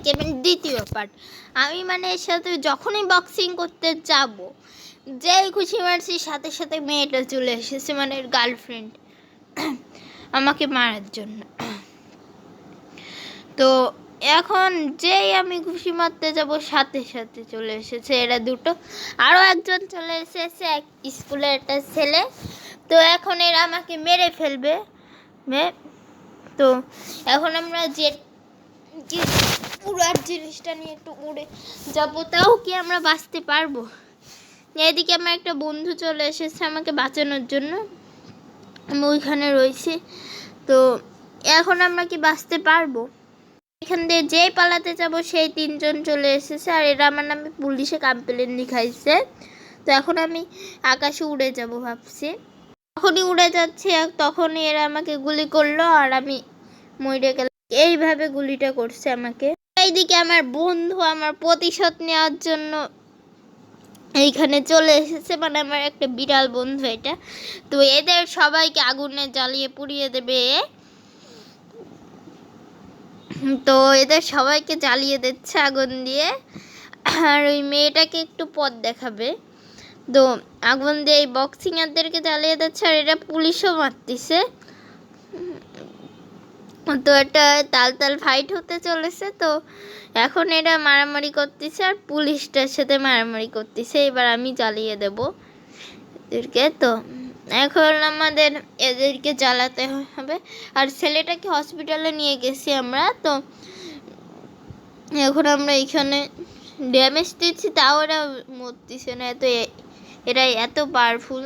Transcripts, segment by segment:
কেবল দ্বিতীয় পার্ট। আমি মানে এর সাথে যখনই বক্সিং করতে যাব, যেই খুশি মারছি সাথে সাথে মেয়েটা চলে এসেছে, মানে গার্লফ্রেন্ড, আমাকে মারার জন্য। তো এখন যেই আমি ঘুষি মারতে যাব সাথে সাথে চলে এসেছে এরা দুটো, আরও একজন চলে এসেছে, এক স্কুলের একটা ছেলে। তো এখন এরা আমাকে মেরে ফেলবে। তো এখন আমরা যে উড়ার জিনিসটা নিয়ে একটু উড়ে যাবো, তাও কি আমরা বাঁচতে পারবো? এদিকে আমার একটা বন্ধু চলে এসেছে আমাকে বাঁচানোর জন্য, আমি ওইখানে রয়েছি। তো এখন আমরা কি বাঁচতে পারবো? এখান দিয়ে যেই পালাতে যাবো সেই তিনজন চলে এসেছে, আর এরা আমার নামে পুলিশে কমপ্লেন লিখাইছে। তো এখন আমি আকাশে উড়ে যাব ভাবছি। তখনই উড়ে যাচ্ছি, তখনই এরা আমাকে গুলি করলো আর আমি মরে গেলাম। এইভাবে গুলিটা করছে আমাকে। এইদিকে আমার বন্ধু আমার প্রতিশোধ নেওয়ার জন্য এইখানে চলে এসেছে, মানে আমার একটা বিড়াল বন্ধু এটা। তো এদের সবাইকে আগুনে জ্বালিয়ে পুড়িয়ে দেবে। তো এদের সবাইকে জ্বালিয়ে দিচ্ছে আগুন দিয়ে, আর ওই মেয়েটাকে একটু পথ দেখাবে। তো আগুন দিয়ে এই বক্সিংয়ারদেরকে জ্বালিয়ে দিচ্ছে, আর এরা পুলিশও মারতেছে। তো একটা তাল ফাইট হতে চলেছে। তো এখন এরা মারামারি করতেছে আর পুলিশটার সাথে মারামারি করতেছে। এবার আমি জ্বালিয়ে দেব এদেরকে। তো এখন আমাদের এদেরকে জ্বালাতে হবে, আর ছেলেটাকে হসপিটালে নিয়ে গেছি আমরা। তো এখন আমরা এখানে ড্যামেজ দিচ্ছি, তাও এরা মরতেছে না, এরা এত পাওয়ারফুল।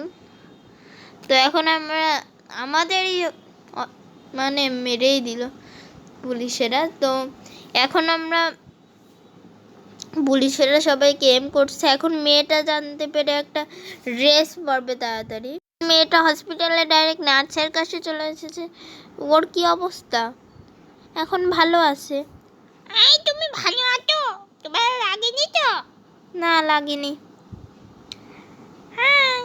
তো এখন আমরা আমাদেরই মানে মেরেই দিল পুলিশেরা। তো এখন আমরা পুলিশেরা সবাইকে এম করছে। এখন মেয়েটা জানতে পেরে একটা রেস পড়বে তাড়াতাড়ি। মেয়েটা হসপিটালে ডাইরেক্ট নার্সের কাছে চলে এসেছে। ওর কি অবস্থা? এখন ভালো আছে। এই তুমি ভালো আছো? তোমার লাগেনি তো? না লাগেনি। হ্যাঁ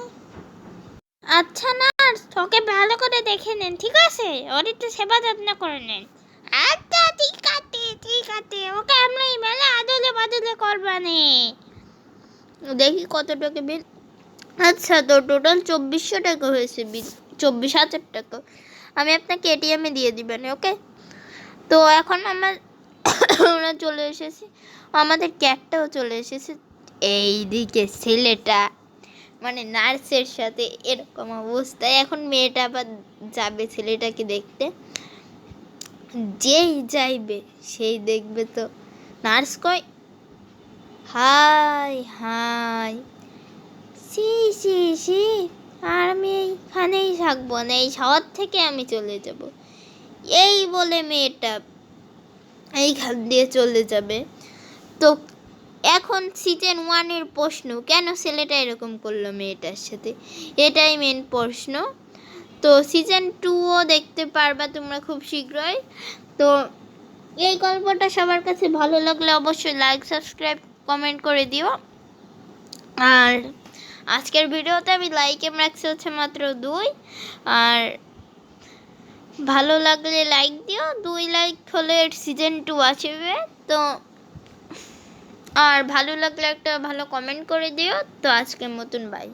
আচ্ছা নার্স, ওকে ভালো করে দেখে নেন, ঠিক আছে? ওর একটু সেবা যত্ন করে নেন। আচ্ছা ঠিক আছে ঠিক আছে, ওকে আমরা এই মেলা আদলে বাদলে করবানে। দেখি কত টাকা বিল। আচ্ছা, তো টোটাল 2400 টাকা হয়েছে বিল, 24,000 টাকা। আমি আপনাকে এটিএমে দিয়ে দিবেন, ওকে? তো এখন আমরা চলে এসেছি, আমাদের ক্যাটটাও চলে এসেছে। এইদিকে ছেলেটা মানে নার্সের সাথে এরকম অবস্থায়। এখন মেয়েটা আবার যাবে ছেলেটাকে দেখতে, যেই যাইবে সেই দেখবে তো নার্স কয় হাই হাই সি সি সি, আর আমি এইখানেই থাকবো না, এই শহর থেকে আমি চলে যাব। এই বলে মেয়েটা এইখান দিয়ে চলে যাবে। তো এখন সিজন 1-এর প্রশ্ন, কেন ছেলেটা এরকম করলো মেয়েটার সাথে, এটাই মেন প্রশ্ন। তো সিজন 2ও দেখতে পারবা তোমরা খুব শীঘ্রই। তো এই গল্পটা সবার কাছে ভালো লাগলে অবশ্যই লাইক সাবস্ক্রাইব কমেন্ট করে দিও। আর আজকের ভিডিওতে আমি লাইকে রাখছি হচ্ছে মাত্র 2, আর ভালো লাগলে লাইক দিও। 2 লাইক হলে সিজন 2 আসবে। তো আর ভালো লাগলে একটা ভালো কমেন্ট করে দিও। তো আজকের মতন বাই।